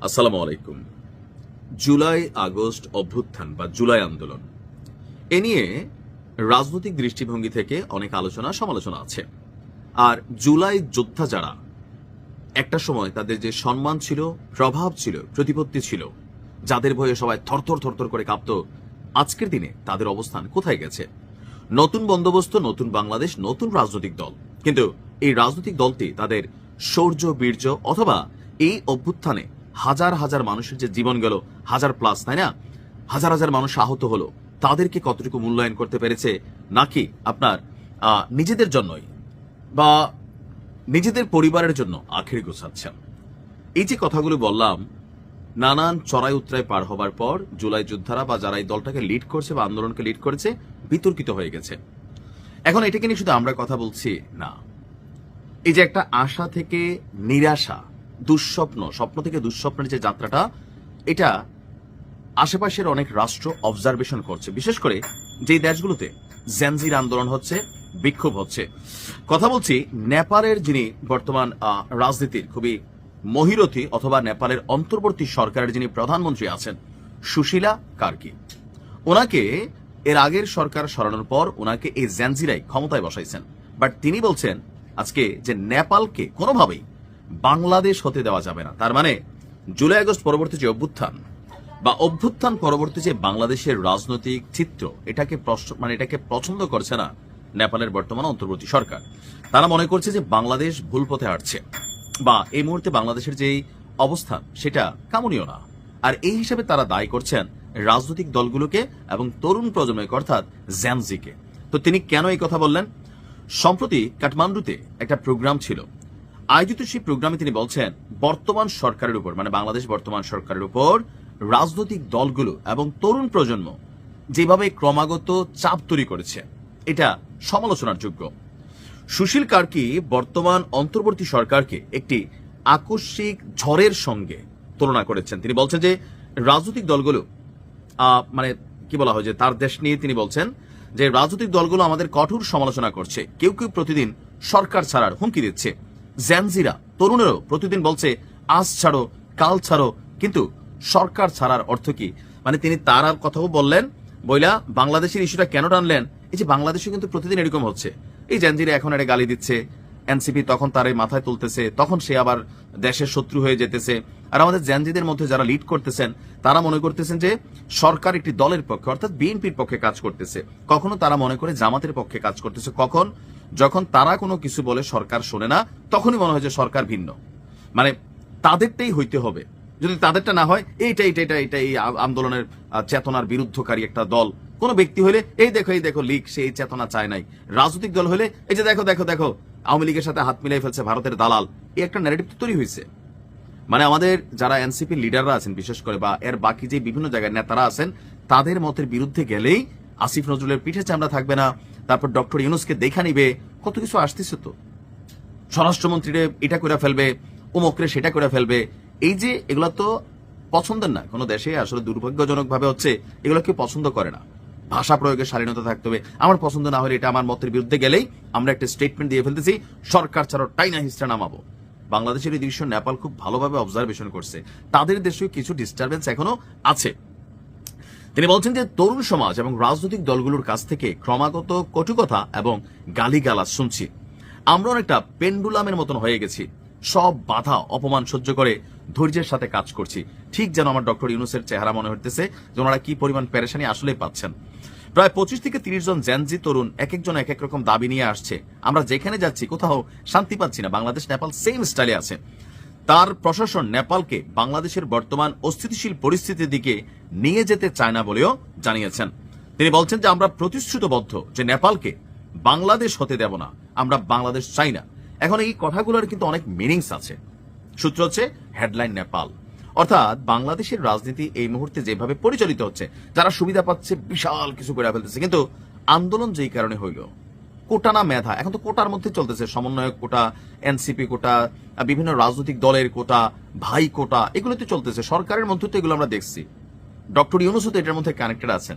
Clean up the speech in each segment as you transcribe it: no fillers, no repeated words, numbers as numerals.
আসসালামু আলাইকুম। July August অভ্যুত্থান বা জুলাই আন্দোলন এ নিয়ে রাজনৈতিক দৃষ্টিভঙ্গি থেকে অনেক আলোচনা সমালোচনা আছে। আর জুলাই যোদ্ধা যারা একটা সময় তাদের যে সম্মান ছিল, প্রভাব ছিল, প্রতিপত্তি ছিল, যাদের ভয়ে সবাই থরথর থরথর করে কাঁপত, আজকের দিনে তাদের অবস্থান কোথায় গেছে? নতুন বন্দোবস্ত, নতুন বাংলাদেশ, নতুন রাজনৈতিক দল, কিন্তু এই রাজনৈতিক দলটি তাদের শৌর্য, বীর্য অথবা এই অভ্যুত্থানে হাজার হাজার মানুষের যে জীবন গেল, হাজার প্লাস, তাই না, হাজার হাজার মানুষ আহত হলো, তাদেরকে কতটুকু মূল্যায়ন করতে পেরেছে, নাকি আপনার নিজেদের জন্যই বা নিজেদের পরিবারের জন্য আখের গোছাচ্ছেন? এই যে কথাগুলো বললাম, নানান চড়াই উতরাই পার হবার পর জুলাই যোদ্ধারা বা যারা এই দলটাকে লিড করছে বা আন্দোলনকে লিড করেছে বিতর্কিত হয়ে গেছে। এখন এটাকে নিয়ে শুধু আমরা কথা বলছি না, এই যে একটা আশা থেকে নিরাশা, দুঃস্বপ্ন, স্বপ্ন থেকে দুঃস্বপ্নের যে যাত্রাটা, এটা আশেপাশের অনেক রাষ্ট্র অবজারভেশন করছে, বিশেষ করে যে দেশগুলোতে জেনজির আন্দোলন হচ্ছে, বিক্ষোভ হচ্ছে। কথা বলছি নেপালের যিনি বর্তমান রাজনীতির খুবই মহিরথী অথবা নেপালের অন্তর্বর্তী সরকারের যিনি প্রধানমন্ত্রী আছেন, সুশীলা কার্কি। ওনাকে এর আগের সরকার সরানোর পর ওনাকে এই জেনজিরাই ক্ষমতায় বসাইছেন। বাট তিনি বলছেন আজকে যে নেপালকে কোনোভাবেই বাংলাদেশ হতে দেওয়া যাবে না। তার মানে জুলাই আগস্ট পরবর্তী যে অভ্যুত্থান বা অভ্যুত্থান পরবর্তী যে বাংলাদেশের রাজনৈতিক চিত্র, এটাকে পছন্দ করছে না নেপালের বর্তমান অন্তর্বর্তী সরকার। তারা মনে করছে যে বাংলাদেশ ভুল পথে হাঁটছে বা এই মুহূর্তে বাংলাদেশের যে অবস্থান সেটা কামনীয় না। আর এই হিসাবে তারা দায়ী করছেন রাজনৈতিক দলগুলোকে এবং তরুণ প্রজন্মকে, অর্থাৎ জেনজিকে। তো তিনি কেন এই কথা বললেন? সম্প্রতি কাঠমান্ডুতে একটা প্রোগ্রাম ছিল, আয়োজিত সেই প্রোগ্রামে তিনি বলছেন বর্তমান সরকারের উপর, মানে বাংলাদেশ বর্তমান সরকারের উপর রাজনৈতিক দলগুলো এবং তরুণ প্রজন্ম যেভাবে ক্রমাগত চাপ তৈরি করেছে, এটা সমালোচনার যোগ্য। সুশীল কার্কি বর্তমান অন্তর্বর্তী সরকারকে একটি আকস্মিক ঝড়ের সঙ্গে তুলনা করেছেন। তিনি বলছেন যে রাজনৈতিক দলগুলো মানে কি বলা হয়, যে তার দেশ নিয়ে তিনি বলছেন যে রাজনৈতিক দলগুলো আমাদের কঠোর সমালোচনা করছে, কেউ কেউ প্রতিদিন সরকার ছাড়ার হুমকি দিচ্ছে, জেনজিরা তরুণেরও প্রতিদিন বলছে আজ ছাড়ো, কাল ছাড়ো, কিন্তু সরকার ছাড়ার অর্থ কি? মানে তিনি তার আর কথাও বললেন, বইলা বাংলাদেশের ইস্যুটা কেন টানলেন? এই যে বাংলাদেশে কিন্তু প্রতিদিন এরকম হচ্ছে, এই জেনজিরা এখন একটা গালি দিচ্ছে, এনসিপি তখন তার মাথায় তুলতেছে, তখন সে আবার দেশের শত্রু হয়ে যেতেছে। আর আমাদের জেনজিদের মধ্যে যারা লিড করতেছেন তারা মনে করতেছেন যে সরকার একটি দলের পক্ষে, অর্থাৎ বিএনপির পক্ষে কাজ করতেছে। কখনো তারা মনে করে জামাতের পক্ষে কাজ করতেছে। কখন? যখন তারা কোনো কিছু বলে সরকার শোনে না, তখনই মনে হয় যে সরকার ভিন্ন, মানে তাদেরটাই হইতে হবে। যদি তাদেরটা না হয়, এইটা এই আন্দোলনের চেতনার বিরুদ্ধকারী একটা দল, কোন ব্যক্তি হলে এই দেখো লিগ, সে এই চেতনা চায় নাই। রাজনৈতিক দল হলে এই যে দেখো আওয়ামী লীগের সাথে হাত মিলাই ফেলছে ভারতের দালাল, এই একটা ন্যারেটিভ তৈরি হয়েছে। মানে আমাদের যারা এনসিপি লিডাররা আছেন বিশেষ করে, বা এর বাকি যে বিভিন্ন জায়গায় নেতারা আছেন, তাদের মতের বিরুদ্ধে গেলেই আসিফ নজরুলের পিঠে চামড়া থাকবে না, তারপর ডক্টর ইউনূসকে দেখা নিবে, কত কিছু আসতেছে। তো স্বরাষ্ট্রমন্ত্রীরে এটা করে ফেলবে, অমুকরে সেটা করে ফেলবে। এই যে এগুলা তো পছন্দের না কোনো দেশে, আসলে দুর্ভাগ্যজনক ভাবে হচ্ছে এগুলো কেউ পছন্দ করে না। ভাষা প্রয়োগের স্বাধীনতা থাকতে হবে। আমার পছন্দ না হলে, এটা আমার মতের বিরুদ্ধে গেলেই আমরা একটা স্টেটমেন্ট দিয়ে ফেলতেছি, সরকার ছাড়ো, টাইনা হিস্ট্রা নামাবো। বাংলাদেশের এই দৃশ্য নেপাল খুব ভালোভাবে অবজারভেশন করছে, তাদের দেশেও কিছু ডিস্টারবেন্স এখনো আছে। তিনি বলছেন যে তরুণ সমাজ এবং রাজনৈতিক দলগুলোর কাছ থেকে ক্রমাগত কটুকথা এবং গালিগালাজ শুনছি। আমরা অনেকটা পেন্ডুলামের মতন হয়ে গেছি, সব বাধা অপমান সহ্য করে ধৈর্যের সাথে কাজ করছি। ঠিক যেন আমার ডক্টর ইউনূসের চেহারা মনে হইতেছে যে ওনারা কি পরিমাণ পেরেশানি আসলে পাচ্ছেন। প্রায় 25 থেকে 30 জন জেনজি তরুণ এক একজন এক এক রকম দাবি নিয়ে আসছে। আমরা যেখানে যাচ্ছি কোথাও শান্তি পাচ্ছি না। বাংলাদেশ নেপাল সেম স্টাইলে আছে। তার প্রশাসন নেপালকে বাংলাদেশের বর্তমান অস্থিতিশীল পরিস্থিতির দিকে নিয়ে যেতে চায় না বলেও জানিয়েছেন। তিনি বলছেন যে আমরা প্রতিশ্রুতিবদ্ধ যে নেপালকে বাংলাদেশ হতে দেব না, আমরা বাংলাদেশ চাই না। এখন এই কথাগুলোর কিন্তু অনেক মিনিংস আছে। সূত্র হচ্ছে হেডলাইন নেপাল, অর্থাৎ বাংলাদেশের রাজনীতি এই মুহূর্তে যেভাবে পরিচালিত হচ্ছে, যারা সুবিধা পাচ্ছে বিশাল কিছু করে ফেলতেছে, কিন্তু আন্দোলন যেই কারণে হইল, কোটা না মেধা, এখন তো কোটার মধ্যে চলতেছে, সমন্বয়ক কোটা, এনসিপি কোটা, বিভিন্ন রাজনৈতিক দলের কোটা, ভাই কোটা, এগুলো তো চলতেছে সরকারের মধ্যে। তো এগুলো আমরা দেখছি, ডক্টর ইউনূসও তো এটার মধ্যে কানেক্টেড আছেন।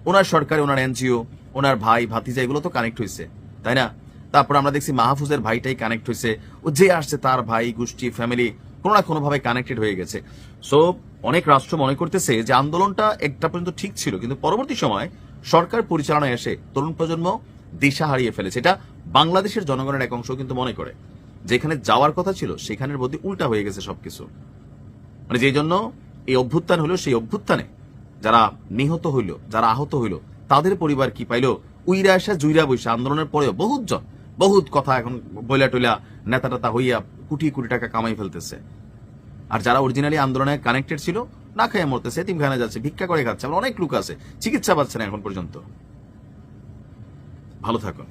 ওনার সরকারে ওনার এনজিও, ওনার ভাই ভাতিজা, এগুলো তো কানেক্ট হয়েছে, তাই না? তারপর আমরা দেখছি মাহফুজের ভাইটাই কানেক্ট হয়েছে, ও যে আসছে তার ভাই গোষ্ঠী ফ্যামিলি কোনো না কোনোভাবে কানেক্টেড হয়ে গেছে। সো অনেক রাষ্ট্র মনে করতেছে যে আন্দোলনটা একটা পর্যন্ত ঠিক ছিল, কিন্তু পরবর্তী সময় সরকার পরিচালনায় এসে তরুণ প্রজন্ম দিশা হারিয়ে ফেলেছে। এটা বাংলাদেশের জনগণের এক অংশ কিন্তু মনে করে যেখানে যাওয়ার কথা ছিল সেখানের বদলে উল্টা হয়ে গেছে সবকিছু। মানে যেই জন্য এই অভ্যুত্থান হলো, সেই অভ্যুত্থানে যারা নিহত হইল, যারা আহত হইল, তাদের পরিবার কি পাইলো? উইরা আসা জুইরা বৈশা আন্দোলনের পরেও বহুত কথা এখন বইলা টইলা নেতা টেতা হইয়া কোটি কোটি টাকা কামাই ফেলতেছে। আর যারা অরিজিনালি আন্দোলনে কানেক্টেড ছিল না খাইয়া মরতেছে, এতিমখানা যাচ্ছে, ভিক্ষা করে খাচ্ছে। আমার অনেক লোক আছে চিকিৎসা পাচ্ছে না এখন পর্যন্ত। ভালো থাকুন।